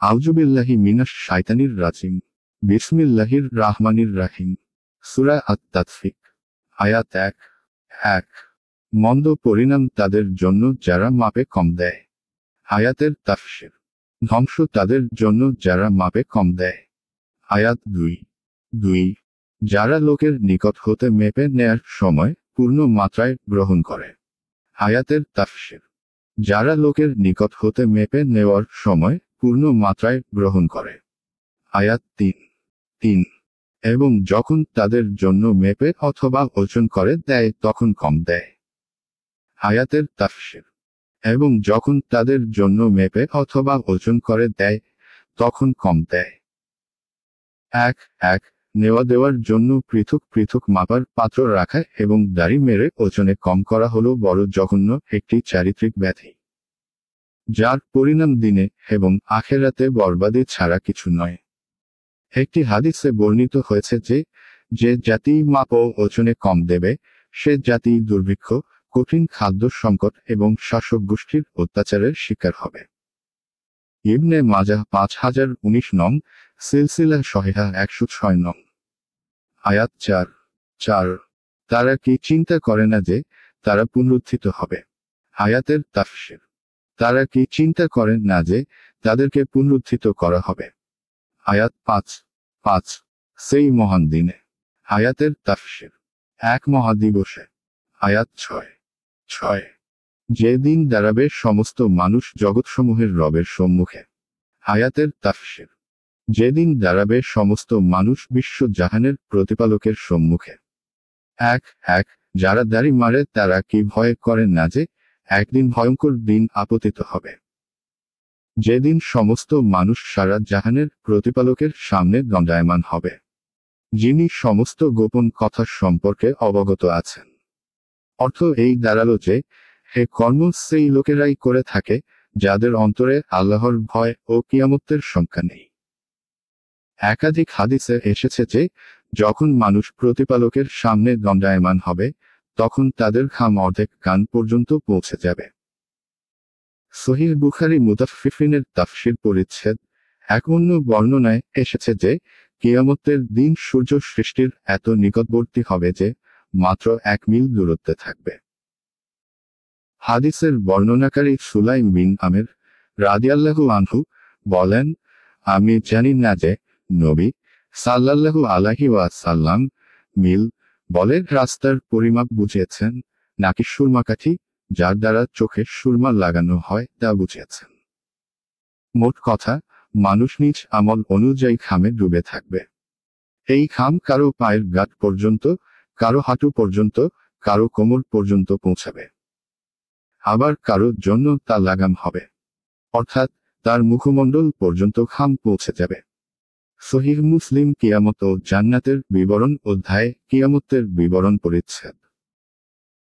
আউযুবিল্লাহি মিনাশ শাইতানির রাজিম। বিসমিল্লাহির রাহমানির রাহিম। সূরা আত-তাতফিক। আয়াত 1 মন্দ পরিণাম তাদের জন্য যারা মাপে কম দেয়। আয়াতের তাফসীর। ধ্বংস তাদের জন্য যারা মাপে কম দেয়। আয়াত 2 যারা লোকের নিকট হতে মেপে নেয়ার সময় পূর্ণ মাত্রায় গ্রহণ করে। আয়াতের তাফসীর। যারা লোকের নিকট হতে মেপে নেওয়ার সময় পূর্ণ মাত্রায় গ্রহণ করে। আয়াত 3 এবং যখন তাদের জন্য মেপে অথবা ওজন করে দেয় তখন কম দেয়। আয়াতের তাফসীর। এবং যখন তাদের জন্য মেপে অথবা ওজন করে দেয় তখন কম দেয়। 1 নেওয়া দেওয়ার জন্য পৃথক পৃথক মাপার পাত্র রাখা এবং দাড়ি মেরে ওজনে কম করা হলো বড় জঘন্য একটি চারিত্রিক ব্যাধি, যার পরিণাম দিনে এবং আখেরাতে বরবাদি ছাড়া কিছু নয়। একটি হাদিসে বর্ণিত হয়েছে যে জাতি মাপ ও ওজনে কম দেবে সে জাতি দুর্ভিক্ষ, কঠিন খাদ্য সংকট এবং শাসক গোষ্ঠীর অত্যাচারের শিকার হবে। ইবনে মাজাহ 5019 নং, সিলসিলা সহিহা 106 নং। আয়াত 4 তারা কি চিন্তা করে না যে তারা পুনরুত্থিত হবে। আয়াতের তাফসীর। তারা কি চিন্তা করেন না যে তাদেরকে পুনরুত্থিত করা হবে। আয়াত 5 সেই মহান দিনে। আয়াতের তাফসীর। এক মহাদিবসে। আয়াত 6 যে দিন দাঁড়াবে সমস্ত মানুষ জগৎসমূহের রবের সম্মুখে। আয়াতের তাফসীর। যেদিন দাঁড়াবে সমস্ত মানুষ বিশ্ব জাহানের প্রতিপালকের সম্মুখে। 1 যারা দাড়ি মারে তারা কি ভয় করেন না যে একদিন ভয়ঙ্কর দিন আপতিত হবে, যেদিন সমস্ত মানুষ সারা জাহানের প্রতিপালকের সামনে দণ্ডায়মান হবে, যিনি সমস্ত গোপন কথা সম্পর্কে অবগত আছেন। অর্থ এই দাঁড়ালো যে হে কর্ম সেই লোকেরাই করে থাকে যাদের অন্তরে আল্লাহর ভয় ও কিয়ামতের শঙ্কা নেই। একাধিক হাদিসে এসেছে যে যখন মানুষ প্রতিপালকের সামনে দণ্ডায়মান হবে তখন তাদের ঘাম অর্ধেক কান পর্যন্ত পৌঁছে যাবে। সহিহ বুখারী মুতাফফিফিনের তাফসীর পরিচ্ছেদ। এক অন্য বর্ণনায় এসেছে যে কিয়ামতের দিন সূর্য সৃষ্টির এত নিকটবর্তী হবে যে মাত্র 1 মিল দূরত্বে থাকবে। হাদিসের বর্ণনাকারী সুলাইম বিন আমের রাদিয়াল্লাহু আনহু বলেন, আমি জানি না যে নবী সাল্লাল্লাহু আলাইহি ওয়াসাল্লাম মিল বলে রাস্তার পরিমাপ বুঝিয়েছেন নাকি সুরমাকাঠি যার দ্বারা চোখে সুরমা লাগানো হয় তা বুঝিয়েছেন। মোট কথা, মানুষ নিজ আমল অনুযায়ী খামে ডুবে থাকবে। এই খাম কারো পায়ের গাঁট পর্যন্ত, কারো হাঁটু পর্যন্ত, কারো কোমর পর্যন্ত পৌঁছাবে। আবার কারো জন্য তা লাগাম হবে, অর্থাৎ তার মুখমণ্ডল পর্যন্ত খাম পৌঁছে যাবে। সহিহ মুসলিম কিয়ামত ও জান্নাতের বিবরণ অধ্যায় কিয়ামতের বিবরণ পরিচ্ছেদ।